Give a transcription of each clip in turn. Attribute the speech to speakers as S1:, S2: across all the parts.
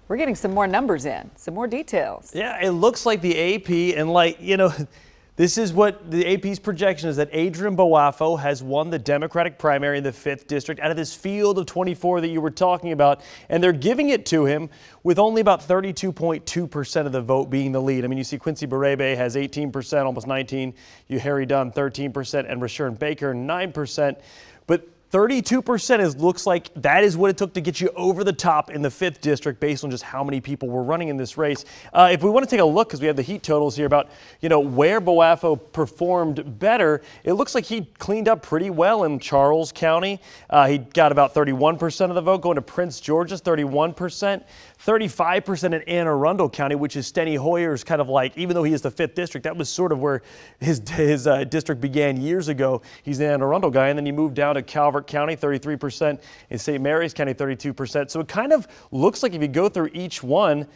S1: We're getting some more numbers in, some more details.
S2: Yeah, it looks like the AP, and this is what the AP's projection is, that Adrian Boafo has won the Democratic primary in the 5th district out of this field of 24 that you were talking about, and they're giving it to him with only about 32.2% of the vote being the lead. I mean, you see Quincy Bareebe has 18%, almost 19%. You Harry Dunn 13%, and Rashawn Baker 9%. But 32% looks like that is what it took to get you over the top in the 5th district based on just how many people were running in this race. If we want to take a look, because we have the heat totals here about, where Boafo performed better, it looks like he cleaned up pretty well in Charles County. He got about 31% of the vote. Going to Prince George's, 31%. 35% in Anne Arundel County, which is Steny Hoyer's kind of like, even though he is the 5th district, that was sort of where his district began years ago. He's an Anne Arundel guy, and then he moved down to Calvert County, 33%, in St. Mary's County, 32%. So it kind of looks like if you go through each one,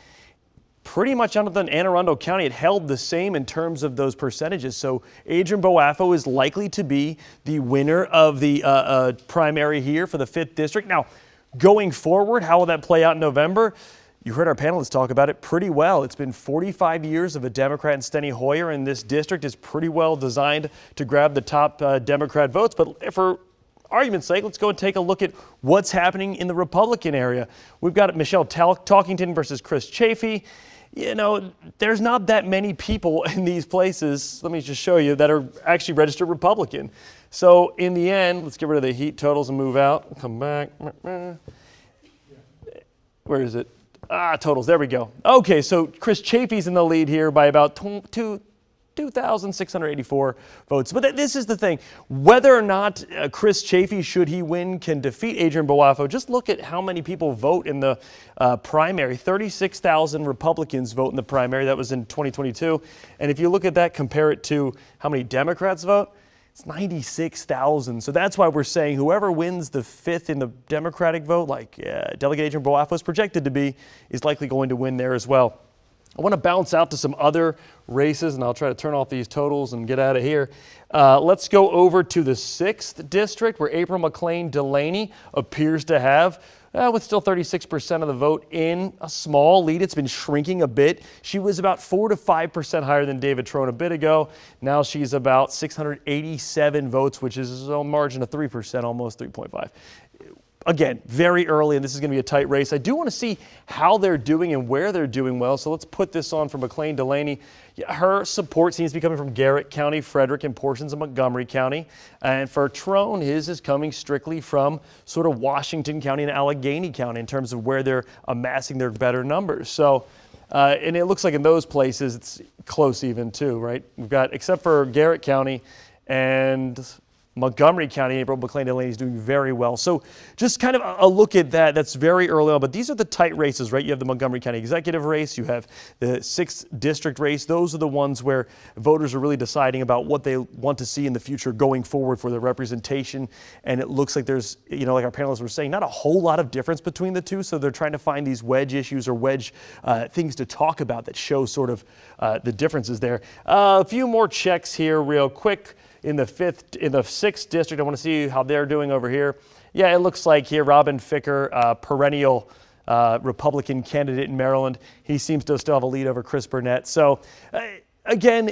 S2: pretty much under the Anne Arundel County, it held the same in terms of those percentages. So Adrian Boafo is likely to be the winner of the primary here for the 5th district. Now, going forward, how will that play out in November? You heard our panelists talk about it pretty well. It's been 45 years of a Democrat in Steny Hoyer, and this district is pretty well designed to grab the top Democrat votes. But for argument's sake, let's go and take a look at what's happening in the Republican area. We've got Michelle Talkington versus Chris Chafee. There's not that many people in these places, let me just show you, that are actually registered Republican. So in the end, let's get rid of the heat totals and move out. Come back. Where is it? Totals. There we go. Okay, so Chris Chafee's in the lead here by about 2,684 votes. But this is the thing. Whether or not Chris Chafee, should he win, can defeat Adrian Boafo, just look at how many people vote in the primary. 36,000 Republicans vote in the primary. That was in 2022. And if you look at that, compare it to how many Democrats vote, it's 96,000. So that's why we're saying whoever wins the 5th in the Democratic vote, like Delegate Adrian Boafo is projected to be, is likely going to win there as well. I want to bounce out to some other races, and I'll try to turn off these totals and get out of here. Let's go over to the 6th district, where April McLean Delaney appears to have, with still 36% of the vote, in a small lead. It's been shrinking a bit. She was about 4 to 5% higher than David Trone a bit ago. Now she's about 687 votes, which is a margin of 3%, almost 3.5. Again, very early, and this is going to be a tight race. I do want to see how they're doing and where they're doing well, so let's put this on for McLean Delaney. Her support seems to be coming from Garrett County, Frederick, and portions of Montgomery County. And for Trone, his is coming strictly from sort of Washington County and Allegheny County in terms of where they're amassing their better numbers. So, and it looks like in those places it's close even too, right? We've got, except for Garrett County and Montgomery County, April McLean Delaney is doing very well. So just kind of a look at that. That's very early on, but these are the tight races, right? You have the Montgomery County executive race, you have the 6th district race. Those are the ones where voters are really deciding about what they want to see in the future going forward for their representation. And it looks like there's, like our panelists were saying, not a whole lot of difference between the two. So they're trying to find these wedge issues or wedge things to talk about that show sort of the differences there. A few more checks here real quick. In the 6th district, I want to see how they're doing over here. Yeah, it looks like here Robin Ficker, perennial Republican candidate in Maryland, he seems to still have a lead over Chris Burnett. So again,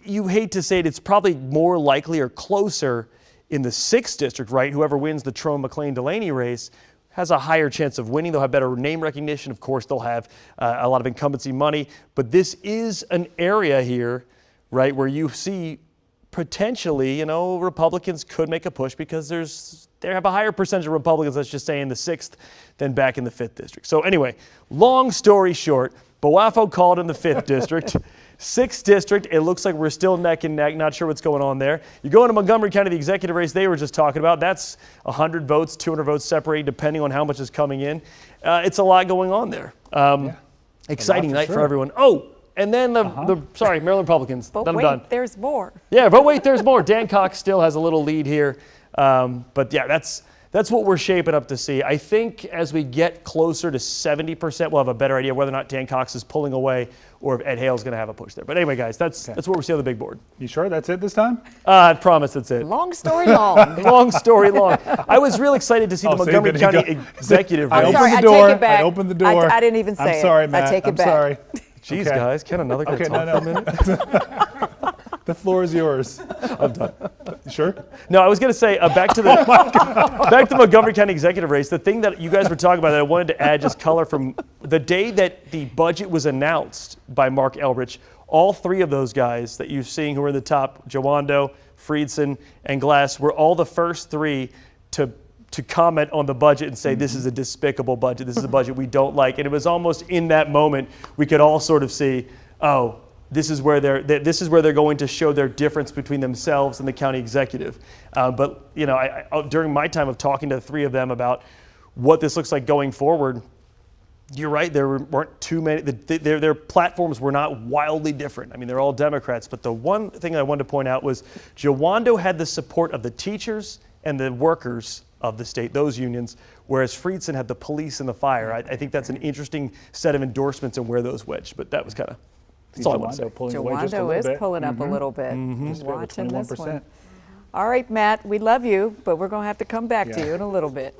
S2: you hate to say it, it's probably more likely or closer in the 6th district, right? Whoever wins the Trone McLean Delaney race has a higher chance of winning. They'll have better name recognition. Of course, they'll have a lot of incumbency money. But this is an area here, right, where you see potentially, Republicans could make a push because they have a higher percentage of Republicans, let's just say, in the 6th than back in the 5th district. So anyway, long story short, Boafo called in the 5th district. 6th district, it looks like we're still neck and neck. Not sure what's going on there. You go into Montgomery County, the executive race they were just talking about. That's 100 votes, 200 votes separated, depending on how much is coming in. It's a lot going on there. Exciting night for everyone. Oh, and then sorry, Maryland Republicans.
S1: But
S2: then
S1: wait,
S2: I'm done.
S1: There's more.
S2: Yeah, but wait, there's more. Dan Cox still has a little lead here. But yeah, that's what we're shaping up to see. I think as we get closer to 70%, we'll have a better idea whether or not Dan Cox is pulling away or if Ed Hale's going to have a push there. But anyway, guys, that's what we see on the big board.
S3: You sure that's it this time?
S2: I promise that's it.
S1: Long story long.
S2: Long story long. I was real excited to see the Montgomery County executive
S3: I
S2: race.
S3: opened
S1: Sorry,
S3: the
S1: I
S3: door.
S1: take it back.
S3: I opened the door.
S1: I didn't even say it.
S3: I'm sorry, Matt.
S1: I take it
S3: I'm
S1: back.
S3: sorry.
S2: Jeez,
S3: Okay.
S2: guys, can another guy
S3: Okay,
S2: talk
S3: no.
S2: for a minute?
S3: The floor is yours.
S2: I'm done.
S3: You sure?
S2: No, I was going to say back to the Montgomery County executive race. The thing that you guys were talking about that I wanted to add just color from the day that the budget was announced by Mark Elrich. All three of those guys that you're seeing who are in the top, Jawando, Friedson, and Glass, were all the first three to comment on the budget and say this is a despicable budget. This is a budget we don't like. And it was almost in that moment we could all sort of see, oh, this is where they're going to show their difference between themselves and the county executive. But you know, I during my time of talking to the three of them about what this looks like going forward, you're right. There weren't too many. Their platforms were not wildly different. I mean, they're all Democrats. But the one thing I wanted to point out was Jawando had the support of the teachers and the workers of the state, those unions, whereas Friedson had the police and the fire. I think that's an interesting set of endorsements and where those wedged. But that was kind of. That's all I want to say.
S3: Pulling away just a
S1: Jawando
S3: little
S1: is
S3: bit.
S1: pulling up a little bit.
S3: Just about
S1: Watching this one.
S3: 21%.
S1: All right, Matt, we love you, but we're going to have to come back to
S3: Yeah.
S1: you in a little bit.